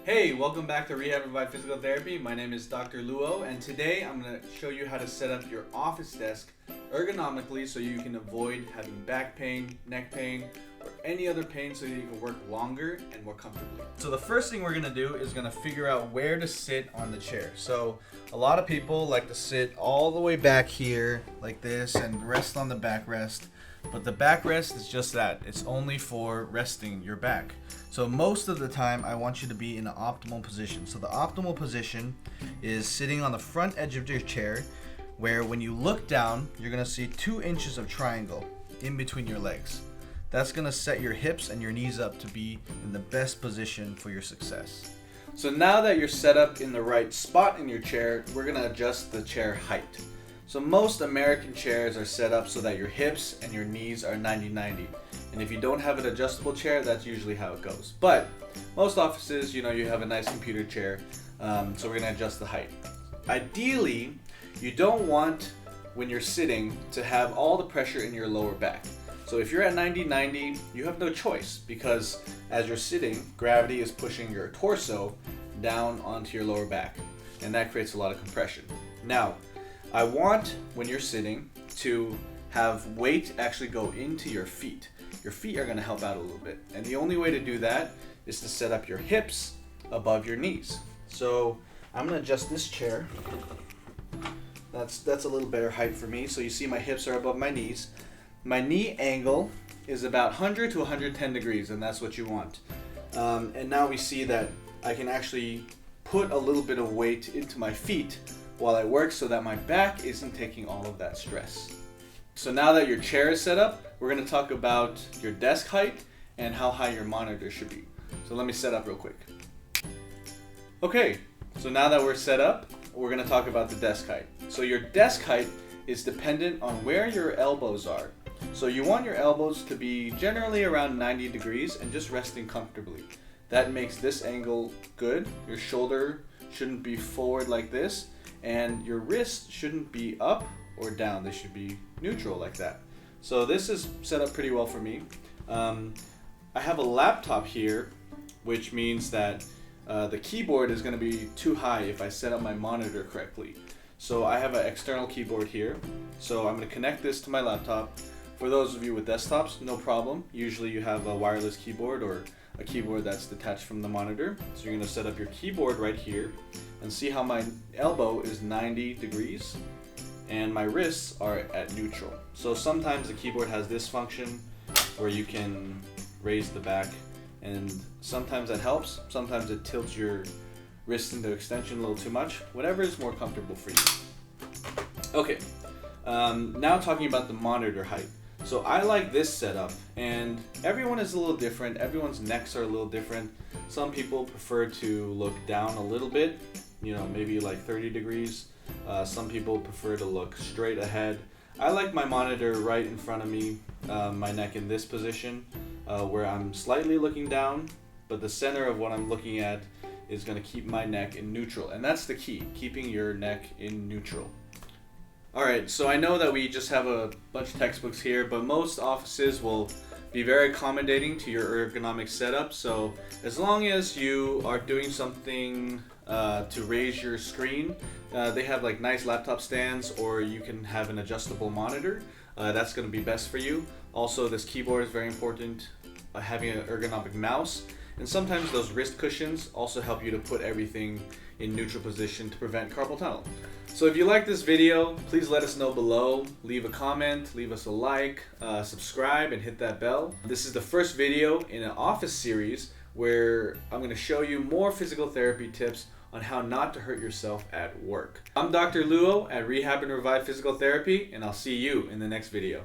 Hey, welcome back to Rehab and Revive Physical Therapy. My name is Dr. Luo, and today I'm going to show you how to set up your office desk ergonomically so you can avoid having back pain, neck pain, or any other pain so you can work longer and more comfortably. So the first thing we're going to do is going to figure out where to sit on the chair. So a lot of people like to sit all the way back here like this and rest on the backrest. But the backrest is just that. It's only for resting your back. So most of the time, I want you to be in an optimal position. So the optimal position is sitting on the front edge of your chair, where when you look down, you're gonna see 2 inches of triangle in between your legs. That's gonna set your hips and your knees up to be in the best position for your success. So now that you're set up in the right spot in your chair, we're gonna adjust the chair height. So most American chairs are set up so that your hips and your knees are 90-90. And if you don't have an adjustable chair, that's usually how it goes. But most offices, you have a nice computer chair, so we're gonna adjust the height. Ideally, you don't want, when you're sitting, to have all the pressure in your lower back. So if you're at 90-90, you have no choice, because as you're sitting, gravity is pushing your torso down onto your lower back, and that creates a lot of compression. Now, I want, when you're sitting, to have weight actually go into your feet. Your feet are going to help out a little bit. And the only way to do that is to set up your hips above your knees. So I'm going to adjust this chair. That's a little better height for me. So you see my hips are above my knees. My knee angle is about 100 to 110 degrees, and that's what you want. And now we see that I can actually put a little bit of weight into my feet while I work so that my back isn't taking all of that stress. So now that your chair is set up, we're going to talk about your desk height and how high your monitor should be. So let me set up real quick. Okay, so now that we're set up, we're going to talk about the desk height. So your desk height is dependent on where your elbows are. So you want your elbows to be generally around 90 degrees and just resting comfortably. That makes this angle good. Your shoulder shouldn't be forward like this, and your wrist shouldn't be up or down. They should be neutral like that. So this is set up pretty well for me. I have a laptop here, which means that the keyboard is going to be too high if I set up my monitor correctly. So I have an external keyboard here. So I'm going to connect this to my laptop. For those of you with desktops, no problem. Usually you have a wireless keyboard or a keyboard that's detached from the monitor. So you're going to set up your keyboard right here and see how my elbow is 90 degrees and my wrists are at neutral. So sometimes the keyboard has this function where you can raise the back, and sometimes that helps. Sometimes it tilts your wrist into extension a little too much. Whatever is more comfortable for you. Okay, now talking about the monitor height. So I like this setup, and everyone is a little different. Everyone's necks are a little different. Some people prefer to look down a little bit, maybe like 30 degrees. Some people prefer to look straight ahead. I like my monitor right in front of me, my neck in this position, where I'm slightly looking down, but the center of what I'm looking at is going to keep my neck in neutral. And that's the key, keeping your neck in neutral. Alright, so I know that we just have a bunch of textbooks here, but most offices will be very accommodating to your ergonomic setup. So as long as you are doing something to raise your screen, they have like nice laptop stands, or you can have an adjustable monitor. That's going to be best for you. Also, this keyboard is very important, having an ergonomic mouse. And sometimes those wrist cushions also help you to put everything in neutral position to prevent carpal tunnel. So if you like this video, please let us know below. Leave a comment, leave us a like, subscribe, and hit that bell. This is the first video in an office series where I'm going to show you more physical therapy tips on how not to hurt yourself at work. I'm Dr. Luo at Rehab and Revive Physical Therapy, and I'll see you in the next video.